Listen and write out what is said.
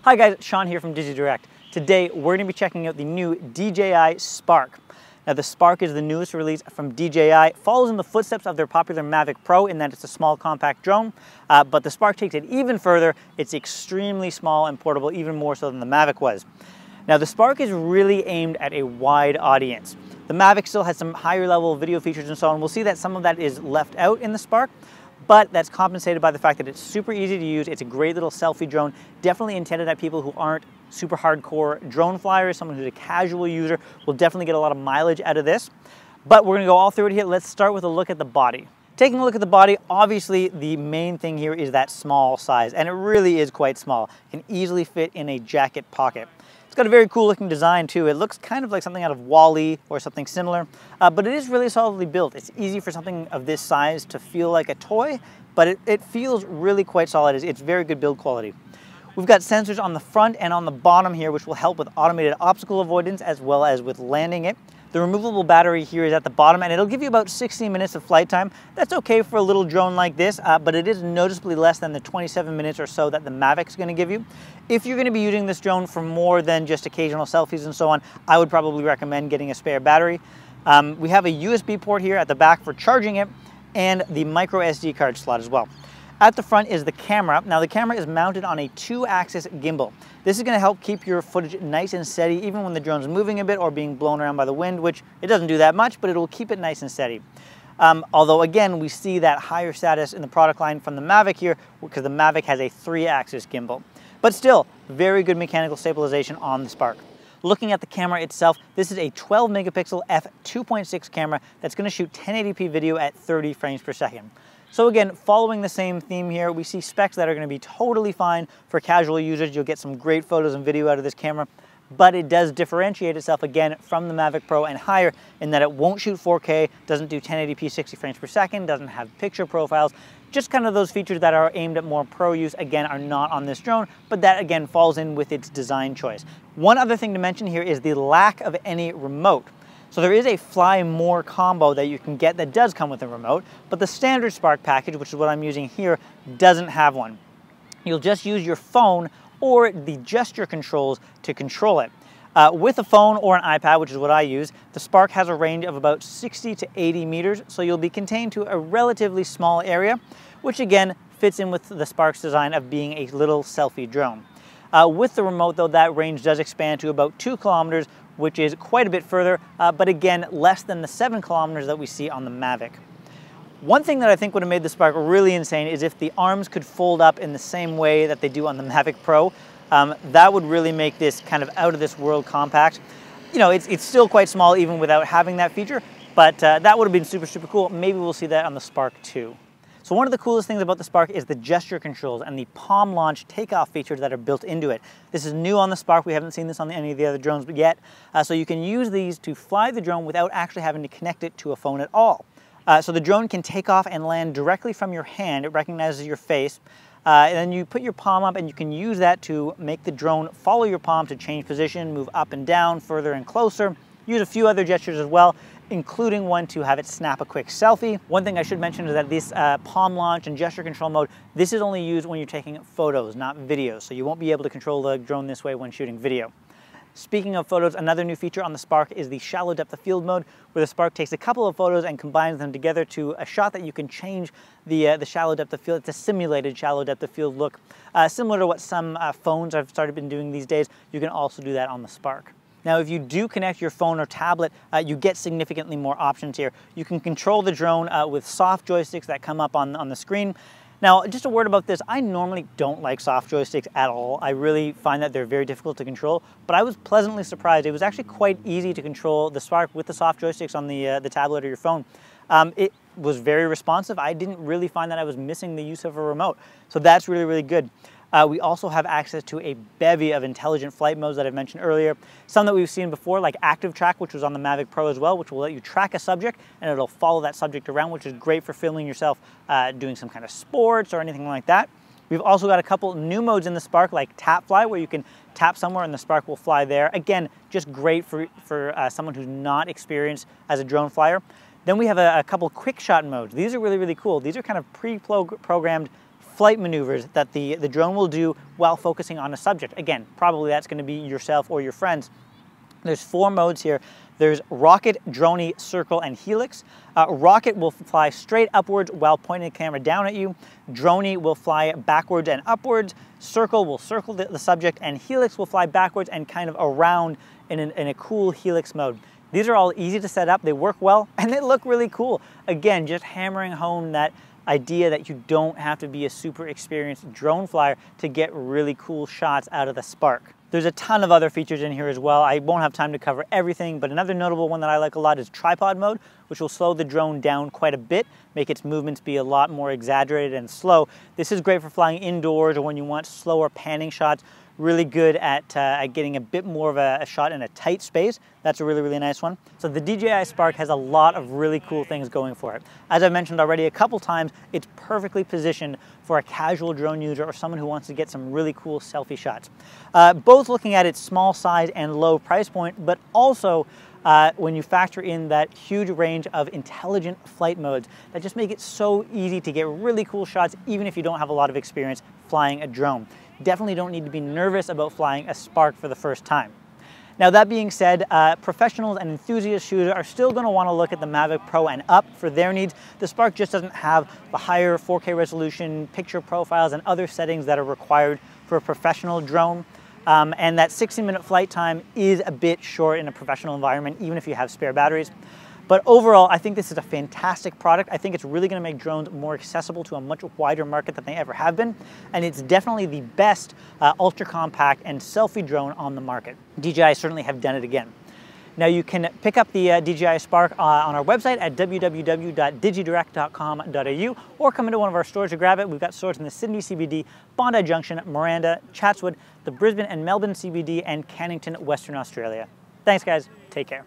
Hi guys, Sean here from digiDirect. Today we're going to be checking out the new DJI Spark. Now the Spark is the newest release from DJI, follows in the footsteps of their popular Mavic Pro in that it's a small compact drone, but the Spark takes it even further. It's extremely small and portable, even more so than the Mavic was. Now the Spark is really aimed at a wide audience. The Mavic still has some higher level video features and so on. We'll see that some of that is left out in the Spark, but that's compensated by the fact that it's super easy to use. It's a great little selfie drone, definitely intended at people who aren't super hardcore drone flyers. Someone who's a casual user will definitely get a lot of mileage out of this. But we're gonna go all through it here. Let's start with a look at the body. Taking a look at the body, obviously the main thing here is that small size, and it really is quite small. It can easily fit in a jacket pocket. It's got a very cool looking design too. It looks kind of like something out of WALL-E or something similar, but it is really solidly built. It's easy for something of this size to feel like a toy, but it feels really quite solid. It's very good build quality. We've got sensors on the front and on the bottom here, which will help with automated obstacle avoidance as well as with landing it. The removable battery here is at the bottom, and it'll give you about 16 minutes of flight time. That's okay for a little drone like this, but it is noticeably less than the 27 minutes or so that the Mavic's gonna give you. If you're gonna be using this drone for more than just occasional selfies and so on, I would probably recommend getting a spare battery. We have a USB port here at the back for charging it, and the micro SD card slot as well. At the front is the camera. Now the camera is mounted on a 2-axis gimbal. This is going to help keep your footage nice and steady even when the drone's moving a bit or being blown around by the wind, which it doesn't do that much, but it'll keep it nice and steady. Although again, we see that higher status in the product line from the Mavic here because the Mavic has a 3-axis gimbal. But still, very good mechanical stabilization on the Spark. Looking at the camera itself, this is a 12 megapixel f2.6 camera that's going to shoot 1080p video at 30 frames per second. So again, following the same theme here, we see specs that are going to be totally fine for casual users. You'll get some great photos and video out of this camera, but it does differentiate itself again from the Mavic Pro and higher in that it won't shoot 4K, doesn't do 1080p 60 frames per second, doesn't have picture profiles. Just kind of those features that are aimed at more pro use, again, are not on this drone, but that again falls in with its design choice. One other thing to mention here is the lack of any remote. So there is a Fly More combo that you can get that does come with a remote, but the standard Spark package, which is what I'm using here, doesn't have one. You'll just use your phone or the gesture controls to control it. With a phone or an iPad, which is what I use, the Spark has a range of about 60 to 80 meters, so you'll be contained to a relatively small area, which again fits in with the Spark's design of being a little selfie drone. With the remote though, that range does expand to about 2 kilometers, which is quite a bit further, but again, less than the 7 kilometers that we see on the Mavic. One thing that I think would have made the Spark really insane is if the arms could fold up in the same way that they do on the Mavic Pro. That would really make this kind of out of this world compact. You know, it's still quite small even without having that feature, but that would have been super, super cool. Maybe we'll see that on the Spark too. So one of the coolest things about the Spark is the gesture controls and the palm launch takeoff features that are built into it. This is new on the Spark. We haven't seen this on any of the other drones yet. So you can use these to fly the drone without actually having to connect it to a phone at all. So the drone can take off and land directly from your hand. It recognizes your face. And then you put your palm up and you can use that to make the drone follow your palm to change position, move up and down, further and closer. Use a few other gestures as well, including one to have it snap a quick selfie. One thing I should mention is that this palm launch and gesture control mode, this is only used when you're taking photos, not videos. So you won't be able to control the drone this way when shooting video. Speaking of photos, another new feature on the Spark is the shallow depth of field mode, where the Spark takes a couple of photos and combines them together to a shot that you can change the shallow depth of field. It's a simulated shallow depth of field look. Similar to what some phones have started doing these days, you can also do that on the Spark. Now, if you do connect your phone or tablet, you get significantly more options here. You can control the drone with soft joysticks that come up on the screen. Now, just a word about this, I normally don't like soft joysticks at all. I really find that they're very difficult to control, but I was pleasantly surprised. It was actually quite easy to control the Spark with the soft joysticks on the tablet or your phone. It was very responsive. I didn't really find that I was missing the use of a remote. So that's really, really good. We also have access to a bevy of intelligent flight modes that I mentioned earlier. Some that we've seen before, like Active Track, which was on the Mavic Pro as well, which will let you track a subject and it'll follow that subject around, which is great for filming yourself doing some kind of sports or anything like that. We've also got a couple new modes in the Spark, like Tap Fly, where you can tap somewhere and the Spark will fly there. Again, just great for someone who's not experienced as a drone flyer. Then we have a couple quick shot modes. These are really, really cool. These are kind of pre-programmed flight maneuvers that the drone will do while focusing on a subject. Again, probably that's going to be yourself or your friends. There's 4 modes here. There's Rocket, Droney, Circle, and Helix. Rocket will fly straight upwards while pointing the camera down at you. Droney will fly backwards and upwards. Circle will circle the subject, and Helix will fly backwards and kind of around in a cool Helix mode. These are all easy to set up, they work well, and they look really cool. Again, just hammering home that idea that you don't have to be a super experienced drone flyer to get really cool shots out of the Spark. There's a ton of other features in here as well. I won't have time to cover everything, but another notable one that I like a lot is tripod mode, which will slow the drone down quite a bit, make its movements be a lot more exaggerated and slow. This is great for flying indoors or when you want slower panning shots. Really good at getting a bit more of a shot in a tight space. That's a really, really nice one. So the DJI Spark has a lot of really cool things going for it. As I mentioned already a couple times, it's perfectly positioned for a casual drone user or someone who wants to get some really cool selfie shots. Both looking at its small size and low price point, but also when you factor in that huge range of intelligent flight modes that just make it so easy to get really cool shots even if you don't have a lot of experience flying a drone. Definitely don't need to be nervous about flying a Spark for the first time. Now that being said, professionals and enthusiast shooters are still going to want to look at the Mavic Pro and up for their needs. The Spark just doesn't have the higher 4K resolution, picture profiles, and other settings that are required for a professional drone. And that 60-minute flight time is a bit short in a professional environment, even if you have spare batteries. But overall, I think this is a fantastic product. I think it's really going to make drones more accessible to a much wider market than they ever have been. And it's definitely the best ultra compact and selfie drone on the market. DJI certainly have done it again. Now you can pick up the DJI Spark on our website at www.digidirect.com.au or come into one of our stores to grab it. We've got stores in the Sydney CBD, Bondi Junction, Miranda, Chatswood, the Brisbane and Melbourne CBD, and Cannington, Western Australia. Thanks guys, take care.